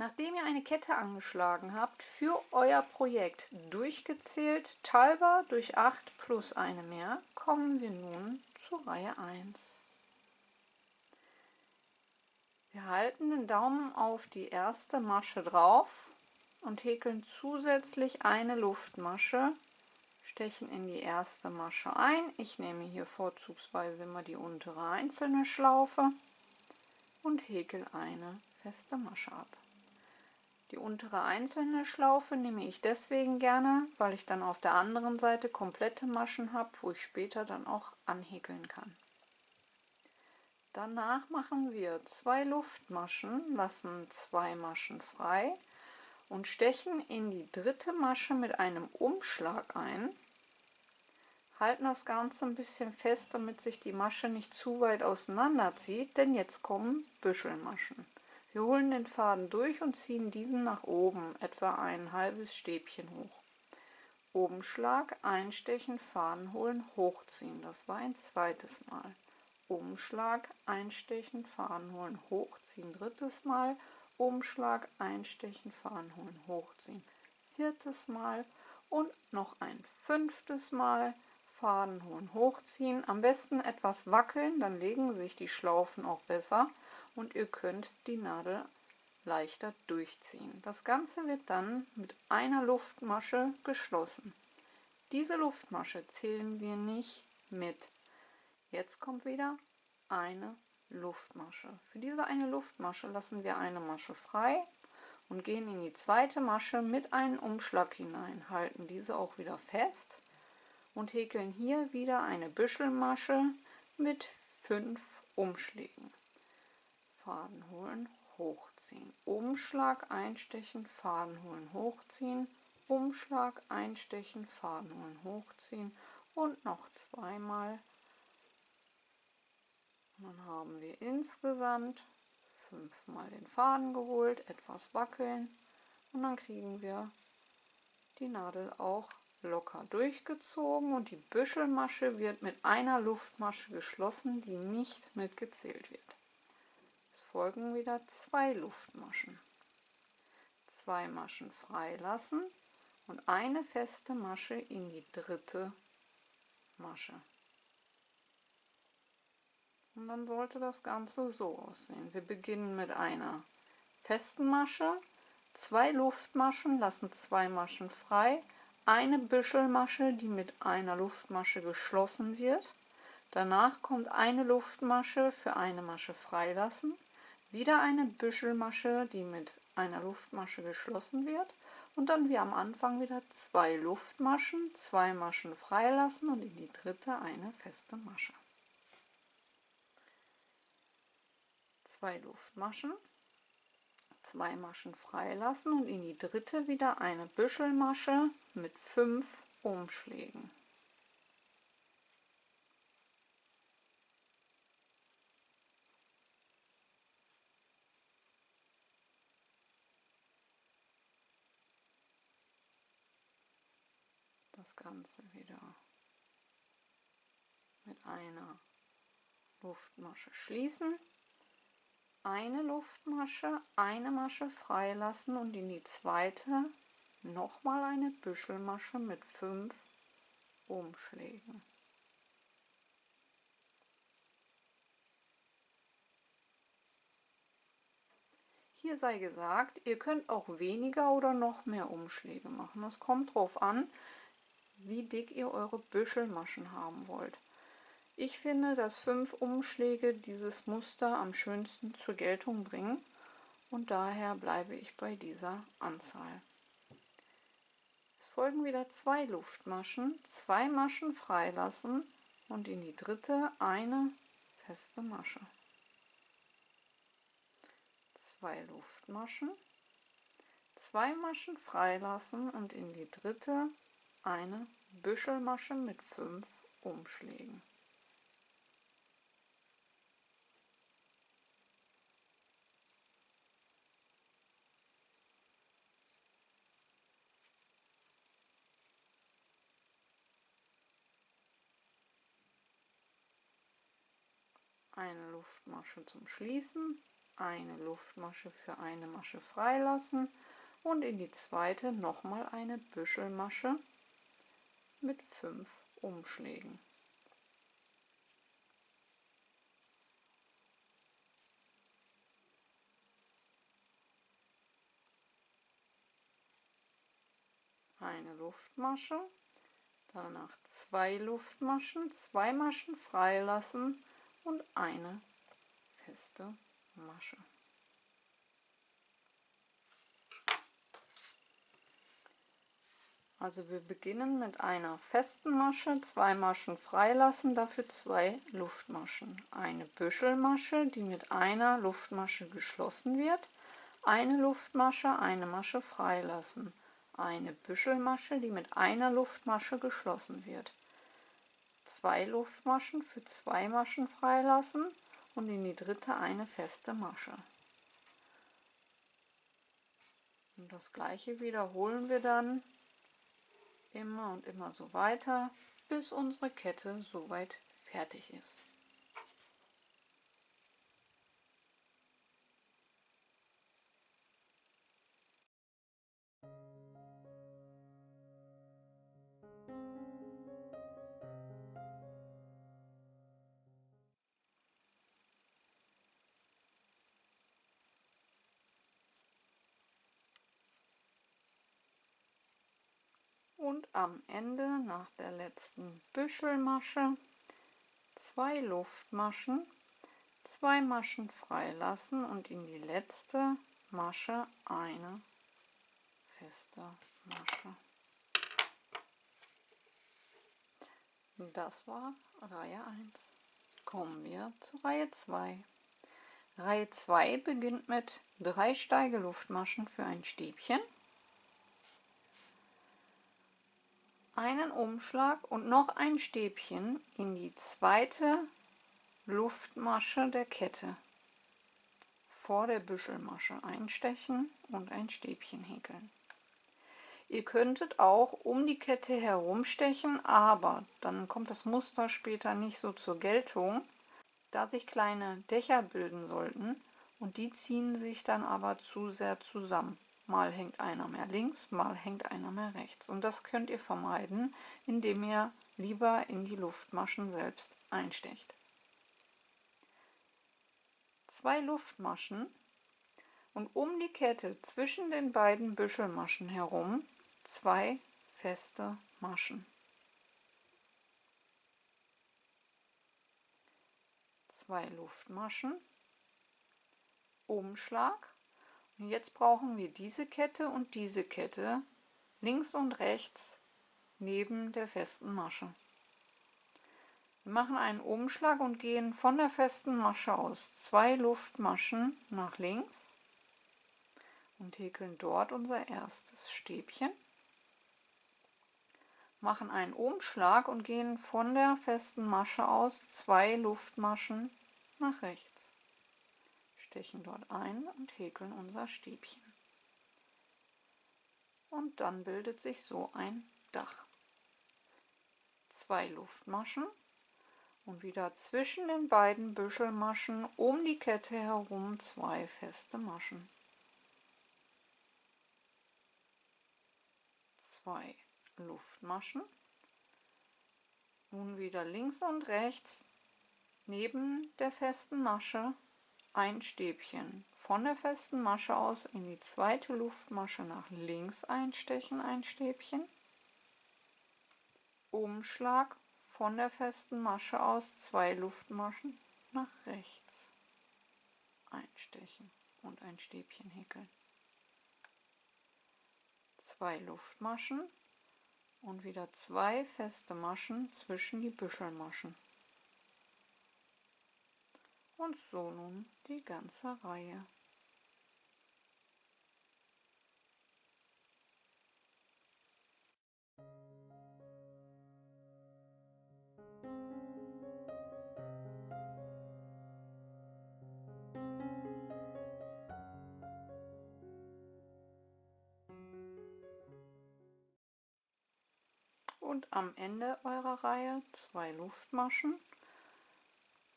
Nachdem ihr eine Kette angeschlagen habt, für euer Projekt durchgezählt, teilbar durch 8 plus eine mehr, kommen wir nun zur Reihe 1. Wir halten den Daumen auf die erste Masche drauf und häkeln zusätzlich eine Luftmasche, stechen in die erste Masche ein. Ich nehme hier vorzugsweise immer die untere einzelne Schlaufe und häkel eine feste Masche ab. Die untere einzelne Schlaufe nehme ich deswegen gerne, weil ich dann auf der anderen Seite komplette Maschen habe, wo ich später dann auch anhäkeln kann. Danach machen wir 2 Luftmaschen, lassen 2 Maschen frei und stechen in die dritte Masche mit einem Umschlag ein, halten das Ganze ein bisschen fest, damit sich die Masche nicht zu weit auseinander zieht, denn jetzt kommen Büschelmaschen. Wir holen den Faden durch und ziehen diesen nach oben, etwa ein halbes Stäbchen hoch. Umschlag, einstechen, Faden holen, hochziehen. Das war ein zweites Mal. Umschlag, einstechen, Faden holen, hochziehen. Drittes Mal. Umschlag, einstechen, Faden holen, hochziehen. Viertes Mal und noch ein fünftes Mal. Faden holen, hochziehen. Am besten etwas wackeln, dann legen sich die Schlaufen auch besser und ihr könnt die Nadel leichter durchziehen. Das Ganze wird dann mit einer Luftmasche geschlossen. Diese Luftmasche zählen wir nicht mit. Jetzt kommt wieder eine Luftmasche. Für diese eine Luftmasche lassen wir eine Masche frei und gehen in die zweite Masche mit einem Umschlag hinein, halten diese auch wieder fest und häkeln hier wieder eine Büschelmasche mit 5 Umschlägen. Faden holen, hochziehen, Umschlag einstechen, Faden holen, hochziehen, Umschlag einstechen, Faden holen, hochziehen und noch zweimal. Und dann haben wir insgesamt 5 Mal den Faden geholt, etwas wackeln und dann kriegen wir die Nadel auch locker durchgezogen und die Büschelmasche wird mit einer Luftmasche geschlossen, die nicht mitgezählt wird. Es folgen wieder 2 Luftmaschen. 2 Maschen freilassen und eine feste Masche in die dritte Masche. Und dann sollte das Ganze so aussehen. Wir beginnen mit einer festen Masche, 2 Luftmaschen, lassen 2 Maschen frei, eine Büschelmasche, die mit einer Luftmasche geschlossen wird. Danach kommt eine Luftmasche für eine Masche freilassen, wieder eine Büschelmasche, die mit einer Luftmasche geschlossen wird und dann wie am Anfang wieder 2 Luftmaschen, 2 Maschen freilassen und in die dritte eine feste Masche. 2 Luftmaschen, 2 Maschen freilassen und in die dritte wieder eine Büschelmasche mit 5 Umschlägen. Das Ganze wieder mit einer Luftmasche schließen, eine Luftmasche, eine Masche freilassen und in die zweite nochmal eine Büschelmasche mit 5 Umschlägen. Hier sei gesagt, ihr könnt auch weniger oder noch mehr Umschläge machen. Es kommt darauf an, wie dick ihr eure Büschelmaschen haben wollt. Ich finde, dass 5 Umschläge dieses Muster am schönsten zur Geltung bringen und daher bleibe ich bei dieser Anzahl. Es folgen wieder 2 Luftmaschen, 2 Maschen freilassen und in die dritte eine feste Masche. 2 Luftmaschen, 2 Maschen freilassen und in die dritte eine Büschelmasche mit 5 Umschlägen. Eine Luftmasche zum Schließen, eine Luftmasche für eine Masche freilassen und in die zweite nochmal eine Büschelmasche mit 5 Umschlägen. Eine Luftmasche, danach 2 Luftmaschen, 2 Maschen freilassen und eine feste Masche. Also wir beginnen mit einer festen Masche, 2 Maschen freilassen, dafür 2 Luftmaschen. Eine Büschelmasche, die mit einer Luftmasche geschlossen wird, eine Luftmasche, eine Masche freilassen. Eine Büschelmasche, die mit einer Luftmasche geschlossen wird. 2 Luftmaschen für 2 Maschen freilassen und in die dritte eine feste Masche. Und das gleiche wiederholen wir dann immer und immer so weiter, bis unsere Kette soweit fertig ist. Und am Ende, nach der letzten Büschelmasche, 2 Luftmaschen, 2 Maschen freilassen und in die letzte Masche eine feste Masche. Das war Reihe 1. Kommen wir zu Reihe 2. Reihe 2 beginnt mit 3 Steigeluftmaschen für ein Stäbchen, einen Umschlag und noch ein Stäbchen in die zweite Luftmasche der Kette vor der Büschelmasche einstechen und ein Stäbchen häkeln. Ihr könntet auch um die Kette herumstechen, aber dann kommt das Muster später nicht so zur Geltung, da sich kleine Dächer bilden sollten und die ziehen sich dann aber zu sehr zusammen. Mal hängt einer mehr links, mal hängt einer mehr rechts. Und das könnt ihr vermeiden, indem ihr lieber in die Luftmaschen selbst einstecht. 2 Luftmaschen und um die Kette zwischen den beiden Büschelmaschen herum 2 feste Maschen. 2 Luftmaschen, Umschlag. Und jetzt brauchen wir diese Kette und diese Kette links und rechts neben der festen Masche. Wir machen einen Umschlag und gehen von der festen Masche aus 2 Luftmaschen nach links und häkeln dort unser erstes Stäbchen. Machen einen Umschlag und gehen von der festen Masche aus 2 Luftmaschen nach rechts. Stechen dort ein und häkeln unser Stäbchen. Und dann bildet sich so ein Dach. 2 Luftmaschen und wieder zwischen den beiden Büschelmaschen um die Kette herum 2 feste Maschen. 2 Luftmaschen. Nun wieder links und rechts neben der festen Masche ein Stäbchen. Von der festen Masche aus in die zweite Luftmasche nach links einstechen, ein Stäbchen. Umschlag von der festen Masche aus 2 Luftmaschen nach rechts einstechen und ein Stäbchen häkeln. 2 Luftmaschen und wieder 2 feste Maschen zwischen die Büschelmaschen. Und so nun die ganze Reihe. Und am Ende eurer Reihe 2 Luftmaschen,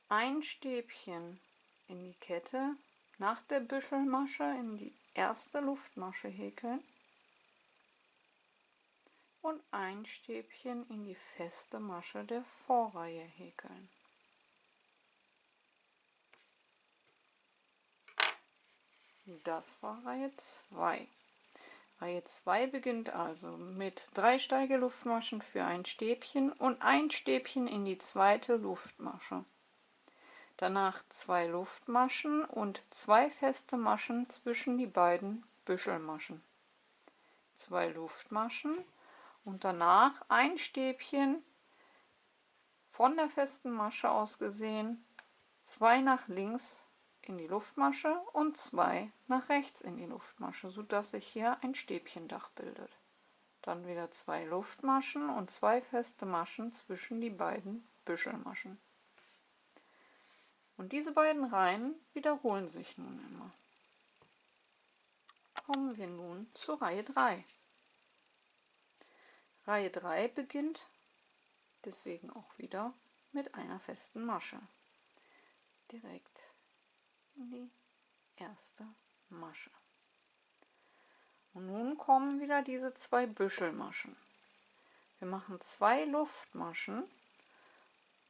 ein Stäbchen in die Kette nach der Büschelmasche in die erste Luftmasche häkeln und ein Stäbchen in die feste Masche der Vorreihe häkeln. Das war Reihe 2. Reihe 2 beginnt also mit 3 Steigeluftmaschen für ein Stäbchen und ein Stäbchen in die zweite Luftmasche. Danach 2 Luftmaschen und 2 feste Maschen zwischen die beiden Büschelmaschen. 2 Luftmaschen und danach ein Stäbchen von der festen Masche aus gesehen, 2 nach links in die Luftmasche und 2 nach rechts in die Luftmasche, sodass sich hier ein Stäbchendach bildet. Dann wieder 2 Luftmaschen und 2 feste Maschen zwischen die beiden Büschelmaschen. Und diese beiden Reihen wiederholen sich nun immer. Kommen wir nun zur Reihe 3. Reihe 3 beginnt deswegen auch wieder mit einer festen Masche. Direkt in die erste Masche. Und nun kommen wieder diese 2 Büschelmaschen. Wir machen 2 Luftmaschen,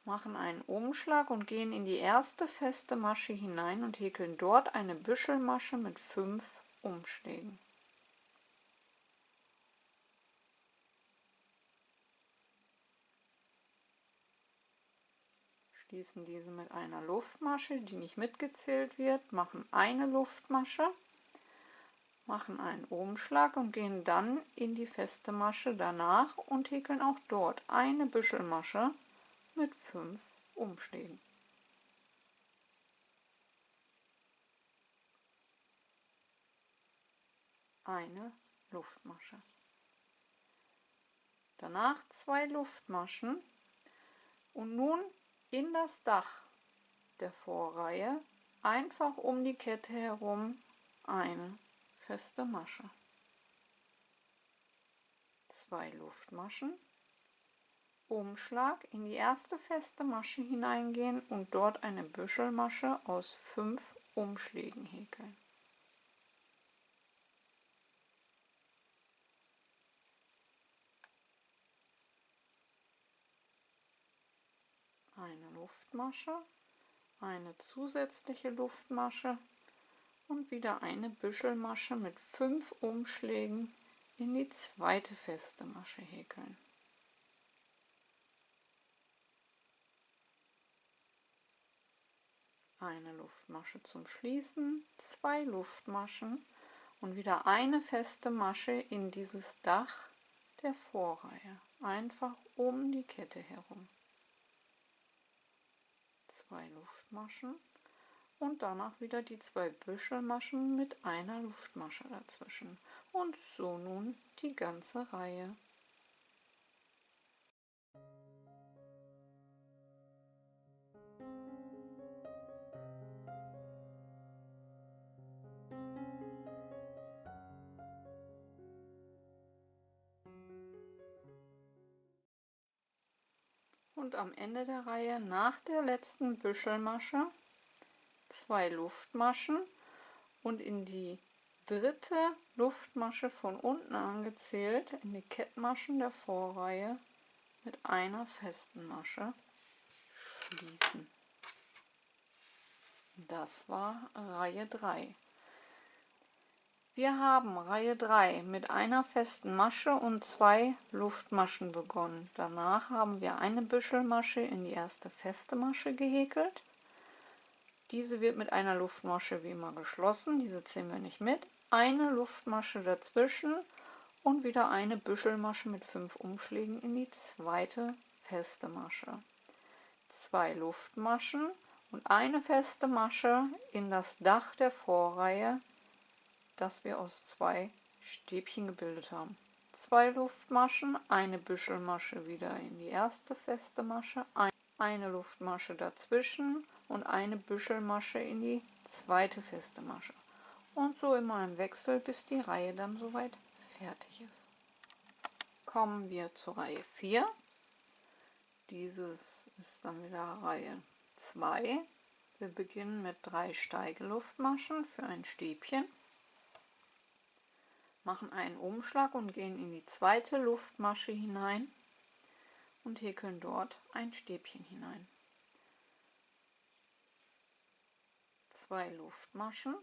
machen einen Umschlag und gehen in die erste feste Masche hinein und häkeln dort eine Büschelmasche mit 5 Umschlägen. Schließen diese mit einer Luftmasche, die nicht mitgezählt wird, machen eine Luftmasche, machen einen Umschlag und gehen dann in die feste Masche danach und häkeln auch dort eine Büschelmasche mit 5 Umschlägen. Eine Luftmasche. Danach 2 Luftmaschen und nun in das Dach der Vorreihe einfach um die Kette herum eine feste Masche. 2 Luftmaschen, Umschlag, in die erste feste Masche hineingehen und dort eine Büschelmasche aus 5 Umschlägen häkeln. Eine Luftmasche, eine zusätzliche Luftmasche und wieder eine Büschelmasche mit 5 Umschlägen in die zweite feste Masche häkeln. Eine Luftmasche zum Schließen, 2 Luftmaschen und wieder eine feste Masche in dieses Dach der Vorreihe, einfach um die Kette herum. 2 Luftmaschen und danach wieder die 2 Büschelmaschen mit einer Luftmasche dazwischen und so nun die ganze Reihe. Und am Ende der Reihe nach der letzten Büschelmasche 2 Luftmaschen und in die dritte Luftmasche von unten angezählt, in die Kettmaschen der Vorreihe mit einer festen Masche schließen. Das war Reihe 3. Wir haben Reihe 3 mit einer festen Masche und 2 Luftmaschen begonnen. Danach haben wir eine Büschelmasche in die erste feste Masche gehäkelt. Diese wird mit einer Luftmasche wie immer geschlossen, diese zählen wir nicht mit. Eine Luftmasche dazwischen und wieder eine Büschelmasche mit 5 Umschlägen in die zweite feste Masche. 2 Luftmaschen und eine feste Masche in das Dach der Vorreihe, das wir aus 2 Stäbchen gebildet haben. 2 Luftmaschen, eine Büschelmasche wieder in die erste feste Masche, eine Luftmasche dazwischen und eine Büschelmasche in die zweite feste Masche. Und so immer im Wechsel, bis die Reihe dann soweit fertig ist. Kommen wir zur Reihe 4. Dieses ist dann wieder Reihe 2. Wir beginnen mit 3 Steigeluftmaschen für ein Stäbchen, machen einen Umschlag und gehen in die zweite Luftmasche hinein und häkeln dort ein Stäbchen hinein. 2 Luftmaschen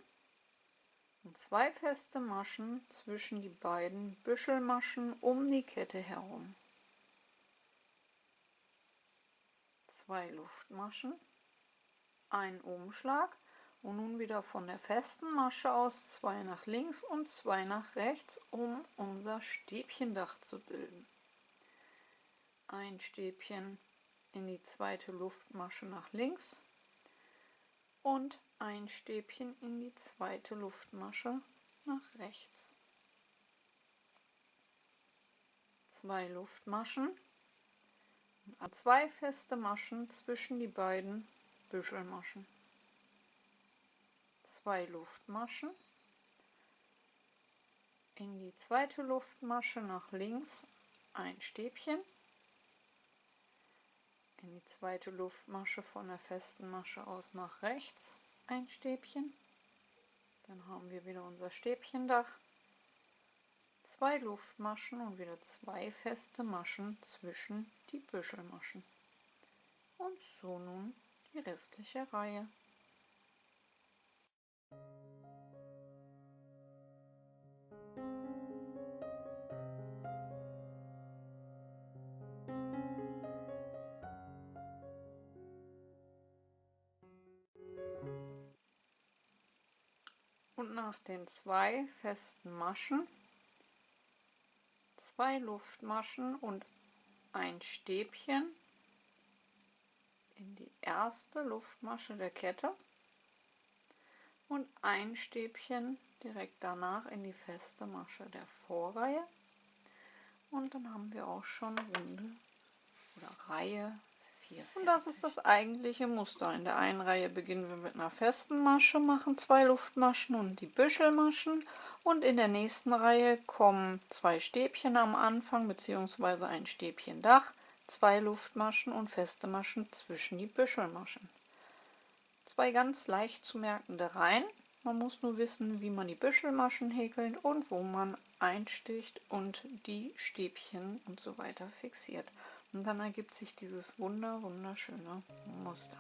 und 2 feste Maschen zwischen die beiden Büschelmaschen um die Kette herum. 2 Luftmaschen, ein Umschlag und nun wieder von der festen Masche aus 2 nach links und 2 nach rechts, um unser Stäbchendach zu bilden. Ein Stäbchen in die zweite Luftmasche nach links und ein Stäbchen in die zweite Luftmasche nach rechts. 2 Luftmaschen, 2 feste Maschen zwischen die beiden Büschelmaschen. 2 Luftmaschen, in die zweite Luftmasche nach links ein Stäbchen, in die zweite Luftmasche von der festen Masche aus nach rechts ein Stäbchen, dann haben wir wieder unser Stäbchendach, 2 Luftmaschen und wieder 2 feste Maschen zwischen die Büschelmaschen. Und so nun die restliche Reihe. Und nach den 2 festen Maschen 2 Luftmaschen und ein Stäbchen in die erste Luftmasche der Kette und ein Stäbchen direkt danach in die feste Masche der Vorreihe. Und dann haben wir auch schon Runde oder Reihe 4. Und das ist das eigentliche Muster. In der einen Reihe beginnen wir mit einer festen Masche, machen 2 Luftmaschen und die Büschelmaschen. Und in der nächsten Reihe kommen 2 Stäbchen am Anfang bzw. ein Stäbchendach, 2 Luftmaschen und feste Maschen zwischen die Büschelmaschen. 2 ganz leicht zu merkende Reihen. Man muss nur wissen, wie man die Büschelmaschen häkelt und wo man einsticht und die Stäbchen und so weiter fixiert. Und dann ergibt sich dieses wunderschöne Muster.